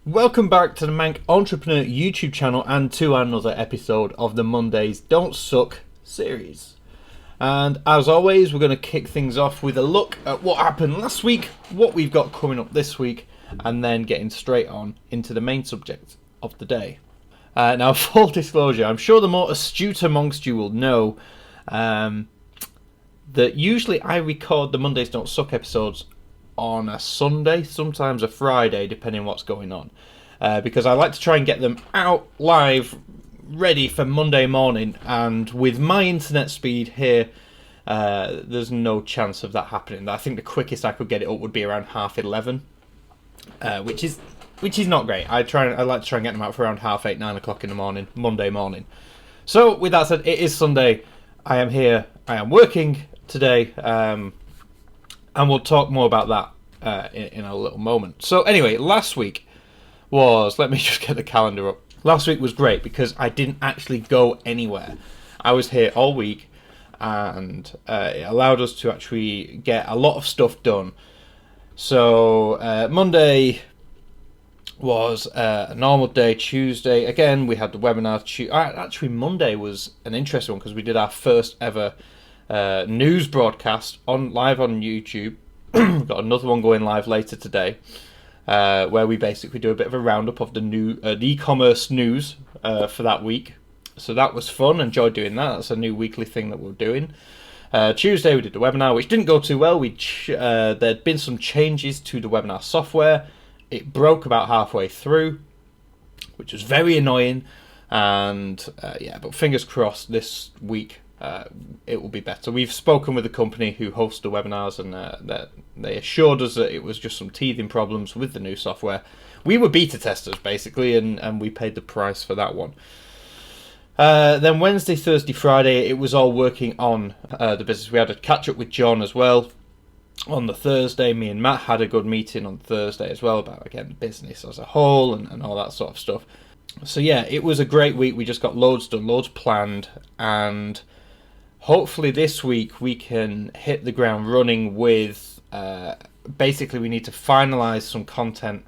Welcome back to the Manc Entrepreneur YouTube channel and to another episode of the Mondays Don't Suck series. And as always, we're going to kick things off with a look at what happened last week, what we've got coming up this week, and then getting straight on into the main subject of the day. Now, full disclosure, I'm sure the more astute amongst you will know that usually I record the Mondays Don't Suck episodes on a Sunday, sometimes a Friday, depending on what's going on. Because I like to try and get them out live, ready for Monday morning, and with my internet speed here, there's no chance of that happening. I think the quickest I could get it up would be around 11:30, which is not great. I like to try and get them out for around 8:30, 9 o'clock in the morning, Monday morning. So with that said, it is Sunday. I am here. I am working today. And we'll talk more about that in a little moment. So anyway, last week was, let me just get the calendar up. Last week was great because I didn't actually go anywhere. I was here all week, and it allowed us to actually get a lot of stuff done. So Monday was a normal day. Tuesday, again, we had the webinar. Actually, Monday was an interesting one because we did our first ever news broadcast live on YouTube. We've got another one going live later today, where we basically do a bit of a roundup of the e-commerce news for that week. So that was fun. Enjoyed doing that. That's a new weekly thing that we're doing. Tuesday we did the webinar, which didn't go too well. There'd been some changes to the webinar software. It broke about halfway through, which was very annoying. And but fingers crossed this week it will be better. We've spoken with the company who hosts the webinars, and that they assured us that it was just some teething problems with the new software. We were beta testers basically, and we paid the price for that one. Then Wednesday, Thursday, Friday, it was all working on the business. We had a catch up with John as well on the Thursday. Me and Matt had a good meeting on Thursday as well about, again, the business as a whole and all that sort of stuff. So yeah, it was a great week. We just got loads done, loads planned, and hopefully this week we can hit the ground running with, basically we need to finalise some content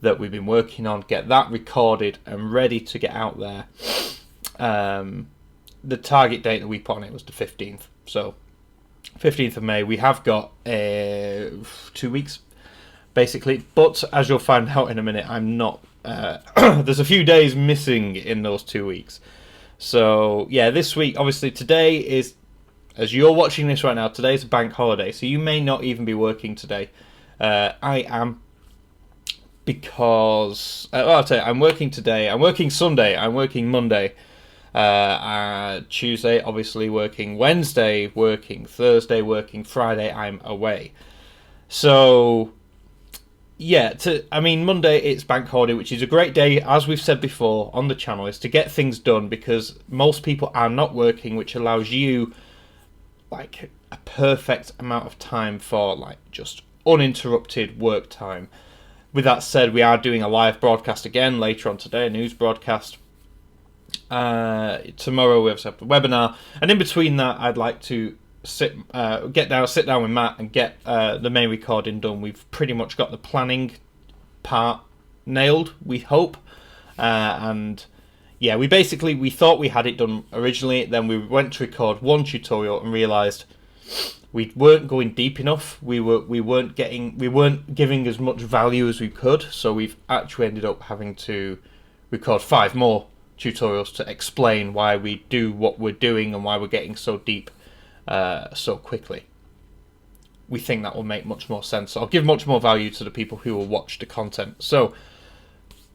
that we've been working on, get that recorded and ready to get out there. The target date that we put on it was the 15th. So 15th of May, we have got 2 weeks basically, but as you'll find out in a minute, I'm not, there's a few days missing in those 2 weeks. So yeah, this week, obviously today is, as you're watching this right now, today's a bank holiday, so you may not even be working today. I am, because I'll tell you, I'm working today, I'm working Sunday, I'm working Monday, Tuesday obviously working, Wednesday working, Thursday working, Friday I'm away. So yeah, Monday it's bank holiday, which is a great day, as we've said before on the channel, is to get things done because most people are not working, which allows you like a perfect amount of time for like just uninterrupted work time. With that said, we are doing a live broadcast again later on today, a news broadcast. Tomorrow we have the webinar, and in between that I'd like to sit down with Matt and get the main recording done. We've pretty much got the planning part nailed, we hope, and yeah, we thought we had it done originally. Then we went to record one tutorial and realised we weren't going deep enough. We weren't giving as much value as we could. So we've actually ended up having to record 5 more tutorials to explain why we do what we're doing and why we're getting so deep so quickly. We think that will make much more sense. I'll give much more value to the people who will watch the content. So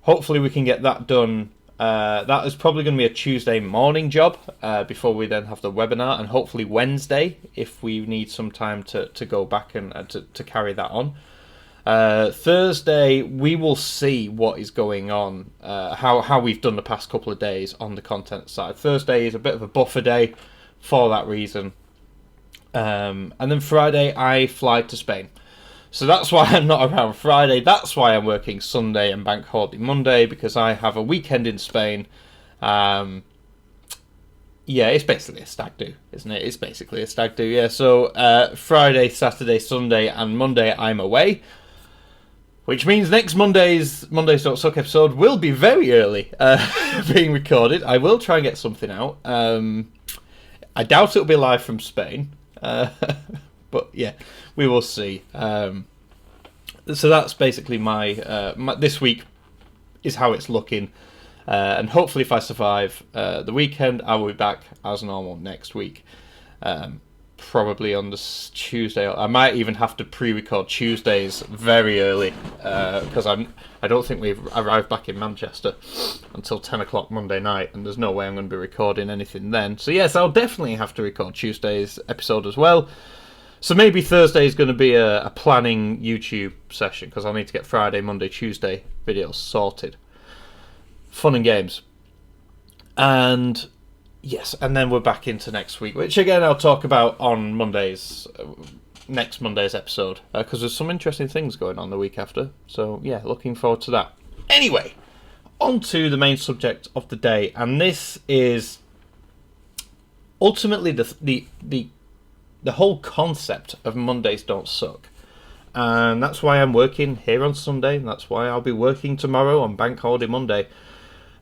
hopefully we can get that done. That is probably going to be a Tuesday morning job before we then have the webinar, and hopefully Wednesday if we need some time to go back and to carry that on. Thursday we will see what is going on, how we've done the past couple of days on the content side. Thursday is a bit of a buffer day for that reason. And then Friday I fly to Spain. So that's why I'm not around Friday. That's why I'm working Sunday and bank holiday Monday, because I have a weekend in Spain. Yeah, it's basically a stag do, isn't it? It's basically a stag do, yeah. So Friday, Saturday, Sunday and Monday I'm away. Which means next Mondays Don't Suck episode will be very early being recorded. I will try and get something out. I doubt it'll be live from Spain. But yeah, we will see. So that's basically my this week is how it's looking. And hopefully if I survive the weekend, I will be back as normal next week. Probably on this Tuesday. I might even have to pre-record Tuesdays very early because I don't think we've arrived back in Manchester until 10 o'clock Monday night, and there's no way I'm going to be recording anything then. So yes, I'll definitely have to record Tuesday's episode as well. So maybe Thursday is going to be a planning YouTube session because I'll need to get Friday, Monday, Tuesday videos sorted. Fun and games. And yes, and then we're back into next week, which again I'll talk about on next Monday's episode, because there's some interesting things going on the week after. So yeah, looking forward to that. Anyway, on to the main subject of the day, and this is ultimately the whole concept of Mondays Don't Suck. And that's why I'm working here on Sunday, and that's why I'll be working tomorrow on Bank Holiday Monday.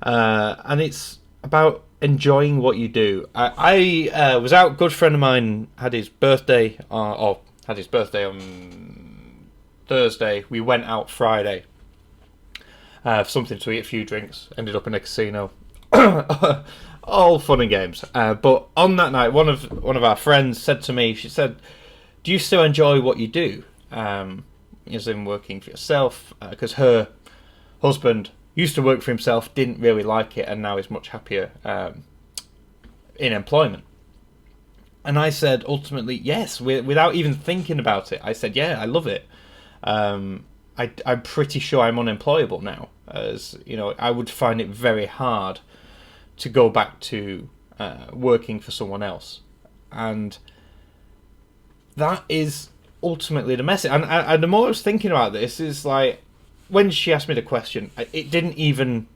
And it's about enjoying what you do. I was out. A good friend of mine had his birthday, or had his birthday on Thursday. We went out Friday for something to eat, a few drinks. Ended up in a casino. All fun and games. But on that night, one of our friends said to me, she said, "Do you still enjoy what you do? As in working for yourself?" Because her husband used to work for himself, didn't really like it, and now is much happier in employment. And I said, ultimately, yes, without even thinking about it. I said, yeah, I love it. I'm pretty sure I'm unemployable now, as you know, I would find it very hard to go back to working for someone else. And that is ultimately the message. And the more I was thinking about this, is like, when she asked me the question, it didn't even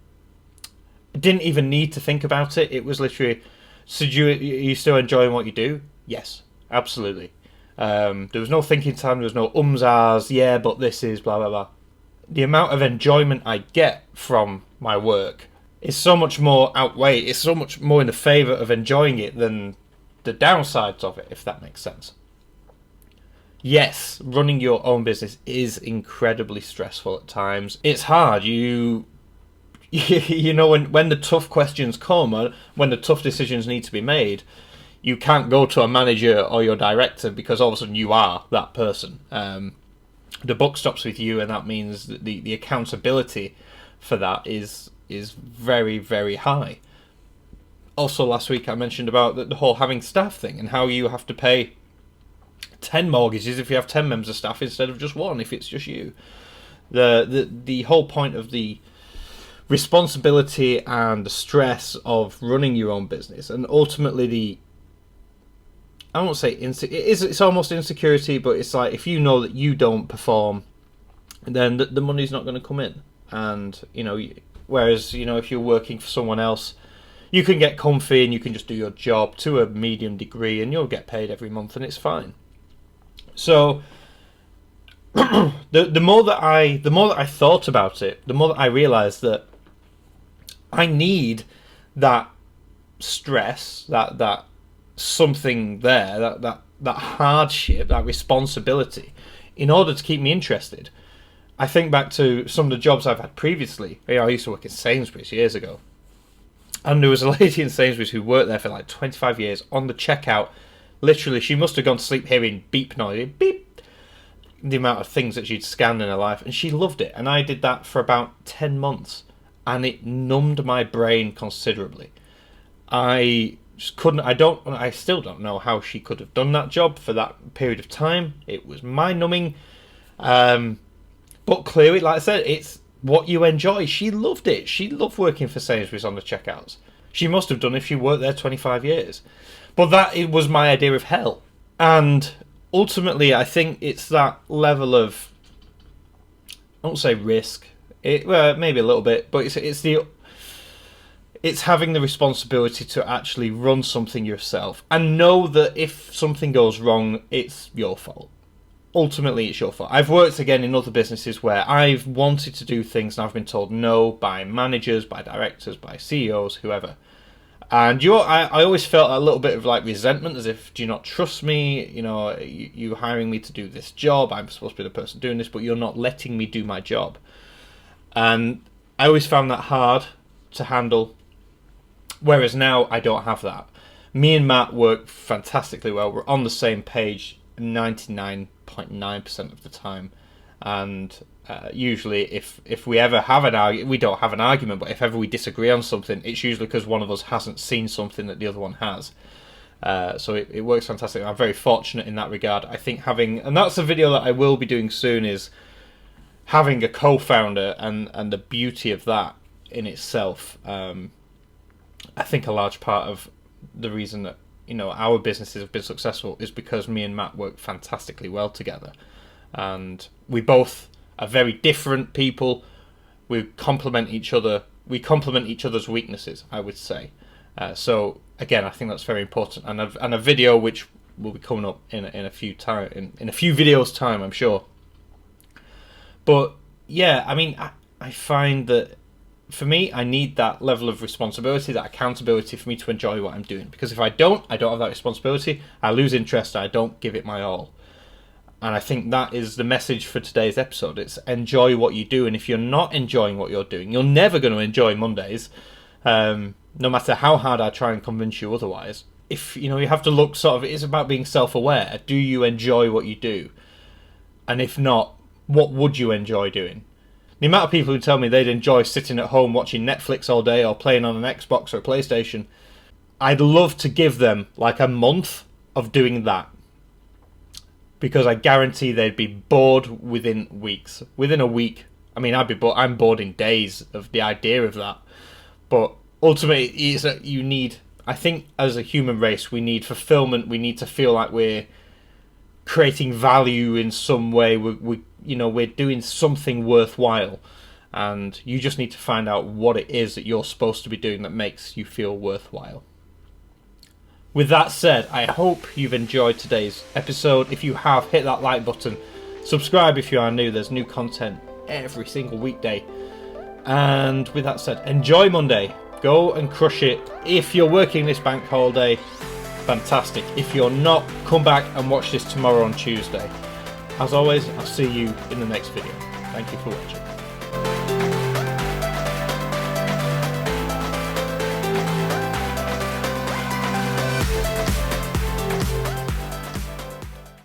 need to think about it. It was literally, so are you still enjoying what you do? Yes, absolutely. There was no thinking time. There was no ahs, yeah, but this is blah, blah, blah. The amount of enjoyment I get from my work is so much more it's so much more in the favour of enjoying it than the downsides of it, if that makes sense. Yes, running your own business is incredibly stressful at times. It's hard. You know, when the tough questions come, when the tough decisions need to be made, you can't go to a manager or your director because all of a sudden you are that person. The buck stops with you, and that means that the accountability for that is very, very high. Also, last week I mentioned about the whole having staff thing and how you have to pay 10 mortgages if you have 10 members of staff instead of just one if it's just you. The whole point of the responsibility and the stress of running your own business, and ultimately I won't say it's almost insecurity, but it's like, if you know that you don't perform, then the money's not going to come in. And you know, whereas, you know, if you're working for someone else, you can get comfy and you can just do your job to a medium degree and you'll get paid every month and it's fine. So the more that I thought about it, the more that I realized that I need that stress, that something there, that hardship, that responsibility, in order to keep me interested. I think back to some of the jobs I've had previously. You know, I used to work in Sainsbury's years ago, and there was a lady in Sainsbury's who worked there for like 25 years. On the checkout, literally, she must have gone to sleep hearing beep noise, beep, the amount of things that she'd scanned in her life, and she loved it. And I did that for about 10 months, and it numbed my brain considerably. I just couldn't. I still don't know how she could have done that job for that period of time. It was mind-numbing. But clearly, like I said, it's what you enjoy. She loved it. She loved working for Sainsbury's on the checkouts. She must have done if she worked there 25 years. But it was my idea of hell. And ultimately, I think it's that level of, I won't say risk, well, maybe a little bit, but it's having the responsibility to actually run something yourself and know that if something goes wrong, it's your fault. ultimately it's your fault. I've worked again in other businesses where I've wanted to do things and I've been told no by managers, by directors, by CEOs, whoever. And I always felt a little bit of like resentment, as if, do you not trust me? You know, you hiring me to do this job. I'm supposed to be the person doing this, but you're not letting me do my job. And I always found that hard to handle. Whereas now I don't have that. Me and Matt work fantastically well. We're on the same page 99.9% of the time. And usually if we ever have an argument, we don't have an argument, but if ever we disagree on something, it's usually because one of us hasn't seen something that the other one has. So it works fantastic. I'm very fortunate in that regard. I think and that's a video that I will be doing soon, is having a co-founder and the beauty of that in itself. I think a large part of the reason that, you know, our businesses have been successful is because me and Matt work fantastically well together. And we both are very different people. We complement each other. We complement each other's weaknesses, I would say. So again, I think that's very important. And a video which will be coming up in a few videos time, I'm sure. But yeah, I mean, I find that for me, I need that level of responsibility, that accountability for me to enjoy what I'm doing. Because if I don't have that responsibility, I lose interest. I don't give it my all. And I think that is the message for today's episode. It's enjoy what you do. And if you're not enjoying what you're doing, you're never going to enjoy Mondays. No matter how hard I try and convince you otherwise. If, you know, you have to look sort of, it's about being self-aware. Do you enjoy what you do? And if not, what would you enjoy doing? The amount of people who tell me they'd enjoy sitting at home watching Netflix all day or playing on an Xbox or a PlayStation, I'd love to give them like a month of doing that. Because I guarantee they'd be bored within weeks. Within a week, I mean, I'd be bored. I'm bored in days of the idea of that. But ultimately, it's that you need, I think as a human race, we need fulfillment. We need to feel like we're creating value in some way. We're doing something worthwhile. And you just need to find out what it is that you're supposed to be doing that makes you feel worthwhile. With that said, I hope you've enjoyed today's episode. If you have, hit that like button. Subscribe if you are new. There's new content every single weekday. And with that said, enjoy Monday. Go and crush it. If you're working this bank holiday, fantastic. If you're not, come back and watch this tomorrow on Tuesday. As always, I'll see you in the next video. Thank you for watching.